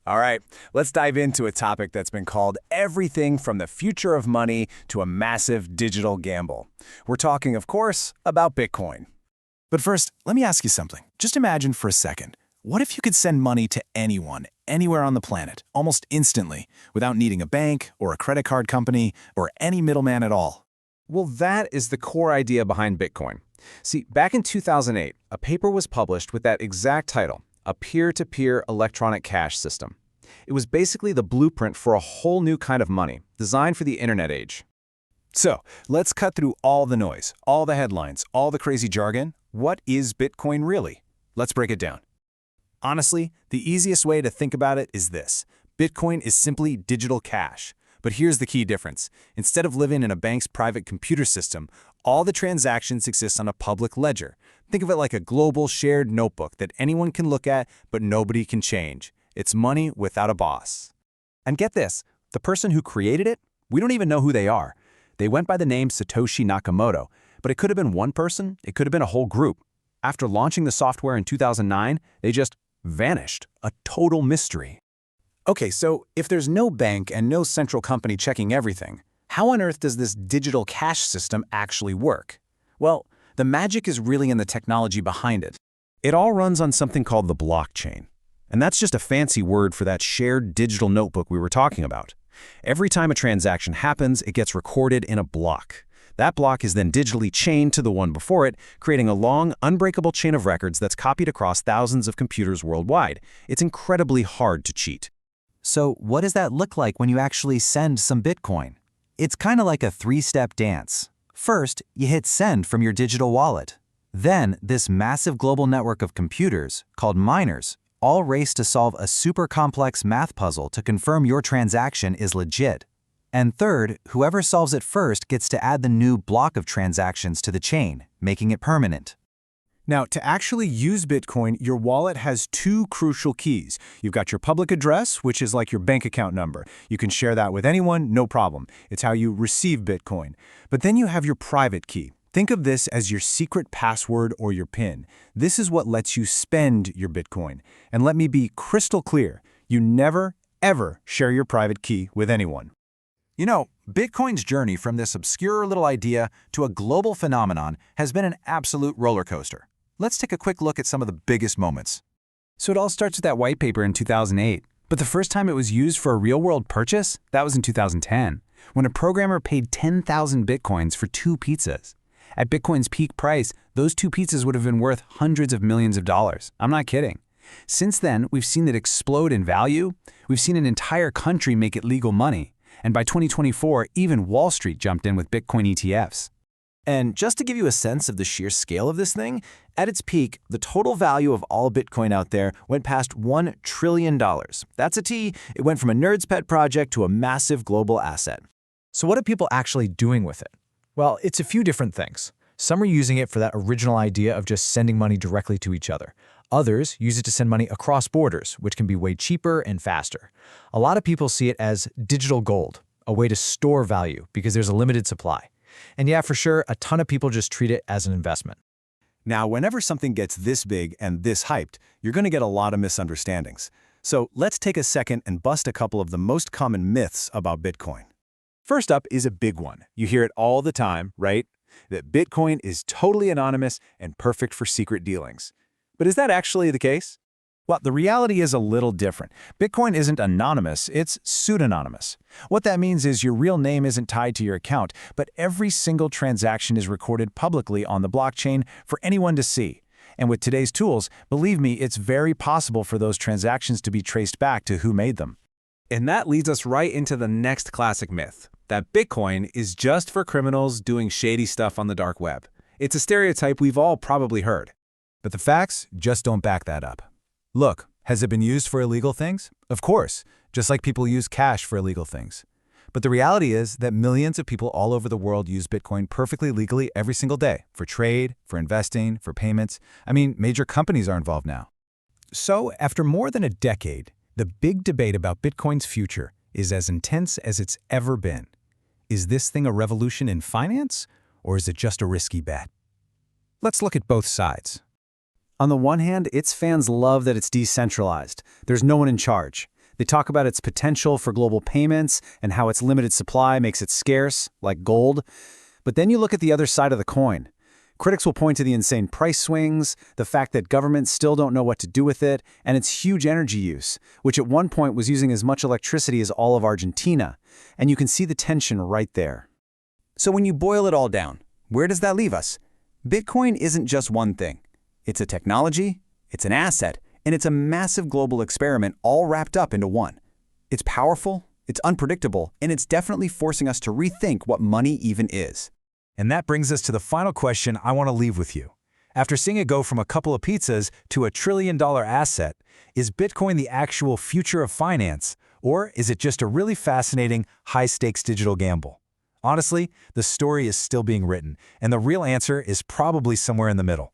All right, let's dive into a topic that's been called everything from the future of money to a massive digital gamble. We're talking, of course, about Bitcoin. But first, let me ask you something. Just imagine for a second, what if you could send money to anyone, anywhere on the planet, almost instantly, without needing a bank or a credit card company or any middleman at all? Well, that is the core idea behind Bitcoin. See, back in 2008, a paper was published with that exact title, a peer-to-peer electronic cash system. It was basically the blueprint for a whole new kind of money, designed for the internet age. So, let's cut through all the noise, all the headlines, all the crazy jargon. What is Bitcoin really? Let's break it down. Honestly, the easiest way to think about it is this. Bitcoin is simply digital cash. But here's the key difference. Instead of living in a bank's private computer system, all the transactions exist on a public ledger. Think of it like a global shared notebook that anyone can look at, but nobody can change. It's money without a boss. And get this, the person who created it, we don't even know who they are. They went by the name Satoshi Nakamoto, but it could have been one person, it could have been a whole group. After launching the software in 2009, they just vanished. A total mystery. Okay, so if there's no bank and no central company checking everything, how on earth does this digital cash system actually work? Well, the magic is really in the technology behind it. It all runs on something called the blockchain. And that's just a fancy word for that shared digital notebook we were talking about. Every time a transaction happens, it gets recorded in a block. That block is then digitally chained to the one before it, creating a long, unbreakable chain of records that's copied across thousands of computers worldwide. It's incredibly hard to cheat. So what does that look like when you actually send some Bitcoin? It's kind of like a three-step dance. First, you hit send from your digital wallet. Then, this massive global network of computers, called miners, all race to solve a super complex math puzzle to confirm your transaction is legit. And third, whoever solves it first gets to add the new block of transactions to the chain, making it permanent. Now, to actually use Bitcoin, your wallet has two crucial keys. You've got your public address, which is like your bank account number. You can share that with anyone, no problem. It's how you receive Bitcoin. But then you have your private key. Think of this as your secret password or your PIN. This is what lets you spend your Bitcoin. And let me be crystal clear, you never, ever share your private key with anyone. You know, Bitcoin's journey from this obscure little idea to a global phenomenon has been an absolute roller coaster. Let's take a quick look at some of the biggest moments. So it all starts with that white paper in 2008. But the first time it was used for a real-world purchase, that was in 2010, when a programmer paid 10,000 Bitcoins for 2 pizzas. At Bitcoin's peak price, those 2 pizzas would have been worth hundreds of millions of dollars. I'm not kidding. Since then, we've seen it explode in value. We've seen an entire country make it legal money. And by 2024, even Wall Street jumped in with Bitcoin ETFs. And just to give you a sense of the sheer scale of this thing, at its peak, the total value of all Bitcoin out there went past $1 trillion. That's a T. It went from a nerd's pet project to a massive global asset. So what are people actually doing with it? Well, it's a few different things. Some are using it for that original idea of just sending money directly to each other. Others use it to send money across borders, which can be way cheaper and faster. A lot of people see it as digital gold, a way to store value because there's a limited supply. And yeah, for sure, a ton of people just treat it as an investment. Now, whenever something gets this big and this hyped, you're going to get a lot of misunderstandings. So let's take a second and bust a couple of the most common myths about Bitcoin. First up is a big one. You hear it all the time, right? That Bitcoin is totally anonymous and perfect for secret dealings. But is that actually the case? Well, the reality is a little different. Bitcoin isn't anonymous, it's pseudonymous. What that means is your real name isn't tied to your account, but every single transaction is recorded publicly on the blockchain for anyone to see. And with today's tools, believe me, it's very possible for those transactions to be traced back to who made them. And that leads us right into the next classic myth, that Bitcoin is just for criminals doing shady stuff on the dark web. It's a stereotype we've all probably heard. But the facts just don't back that up. Look, has it been used for illegal things? Of course, just like people use cash for illegal things. But the reality is that millions of people all over the world use Bitcoin perfectly legally every single day for trade, for investing, for payments. I mean, major companies are involved now. So, after more than a decade, the big debate about Bitcoin's future is as intense as it's ever been. Is this thing a revolution in finance, or is it just a risky bet? Let's look at both sides. On the one hand, its fans love that it's decentralized. There's no one in charge. They talk about its potential for global payments and how its limited supply makes it scarce, like gold. But then you look at the other side of the coin. Critics will point to the insane price swings, the fact that governments still don't know what to do with it, and its huge energy use, which at one point was using as much electricity as all of Argentina. And you can see the tension right there. So when you boil it all down, where does that leave us? Bitcoin isn't just one thing. It's a technology, it's an asset, and it's a massive global experiment all wrapped up into one. It's powerful, it's unpredictable, and it's definitely forcing us to rethink what money even is. And that brings us to the final question I want to leave with you. After seeing it go from a couple of pizzas to $1 trillion asset, is Bitcoin the actual future of finance, or is it just a really fascinating, high-stakes digital gamble? Honestly, the story is still being written, and the real answer is probably somewhere in the middle.